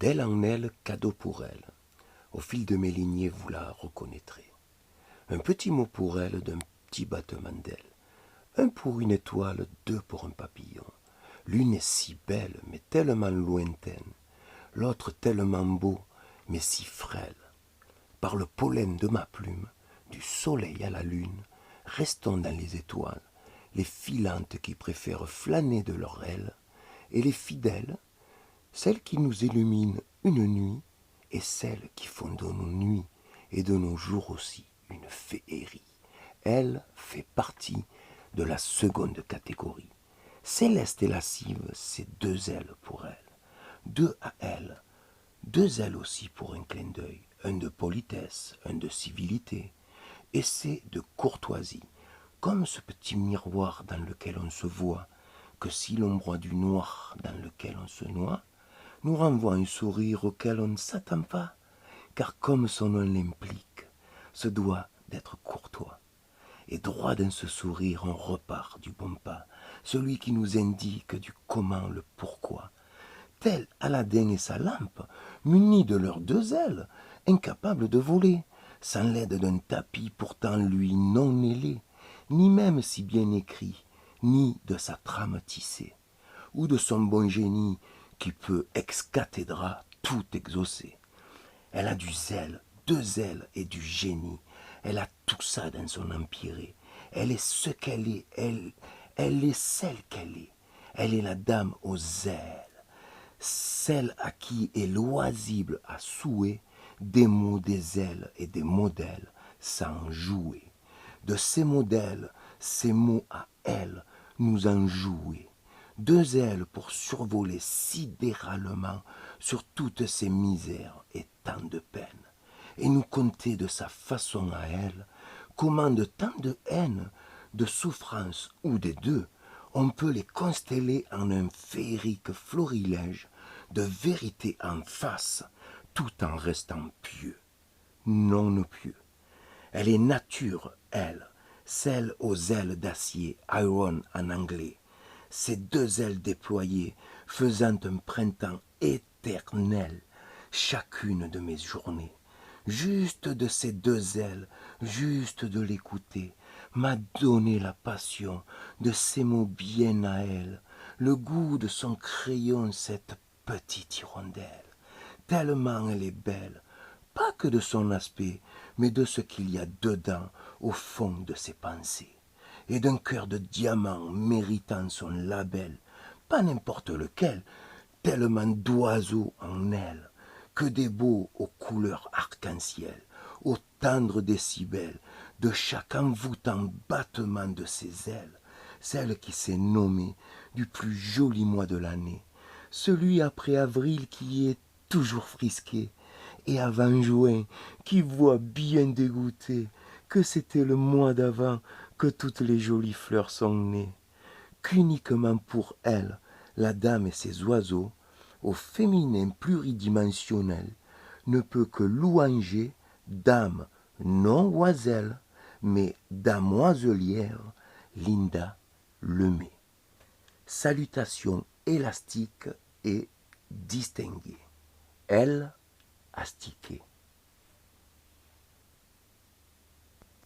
D'elle en elle, cadeau pour elle. Au fil de mes lignées, vous la reconnaîtrez. Un petit mot pour elle, d'un petit battement d'aile. Un pour une étoile, deux pour un papillon. L'une est si belle, mais tellement lointaine. L'autre tellement beau, mais si frêle. Par le pollen de ma plume, du soleil à la lune, restons dans les étoiles, les filantes qui préfèrent flâner de leurs ailes, et les fidèles, celles qui nous illuminent une nuit, et celles qui font de nos nuits et de nos jours aussi une féerie. Elle fait partie de la seconde catégorie. Céleste et lascive, c'est deux ailes pour elle, deux à elle, deux ailes aussi pour un clin d'œil, un de politesse, un de civilité, et c'est de courtoisie, comme ce petit miroir dans lequel on se voit, que si l'on broie du noir dans lequel on se noie, nous renvoie un sourire auquel on ne s'attend pas, car comme son nom l'implique, se doit d'être courtois. Et droit dans ce sourire, on repart du bon pas, celui qui nous indique du comment, le pourquoi. Tel Aladin et sa lampe, munis de leurs deux ailes, incapables de voler, sans l'aide d'un tapis pourtant lui non ailé, ni même si bien écrit, ni de sa trame tissée, ou de son bon génie qui peut ex cathedra tout exaucer. Elle a du zèle, deux ailes et du génie. Elle a tout ça dans son empirée. Elle est ce qu'elle est, elle est celle qu'elle est. Elle est la dame aux ailes, celle à qui est loisible à souhait des mots, des ailes et des modèles sans jouer. De ces modèles, ces mots à elle, nous en jouer. Deux ailes pour survoler sidéralement sur toutes ces misères et tant de peines, et nous conter de sa façon à elle, comment de tant de haine, de souffrance ou des deux, on peut les consteller en un féerique florilège de vérité en face, tout en restant pieux, non pieux. Elle est nature, elle, celle aux ailes d'acier, iron en anglais, ces deux ailes déployées, faisant un printemps éternel, chacune de mes journées. Juste de ces deux ailes, juste de l'écouter, m'a donné la passion de ces mots bien à elle, le goût de son crayon, cette petite hirondelle. Tellement elle est belle, pas que de son aspect, mais de ce qu'il y a dedans, au fond de ses pensées, et d'un cœur de diamant méritant son label, pas n'importe lequel, tellement d'oiseaux en elle, que des beaux aux couleurs arc-en-ciel, aux tendres décibels, de chaque envoûtant battement de ses ailes, celle qui s'est nommée du plus joli mois de l'année, celui après avril qui est toujours frisqué, et avant juin qui voit bien dégoûté que c'était le mois d'avant que toutes les jolies fleurs sont nées, qu'uniquement pour elle, la dame et ses oiseaux, au féminin pluridimensionnel, ne peut que louanger dame non oiselle, mais damoiselière, Linda Lemay. Salutation élastique et distinguée. Elle astiquée.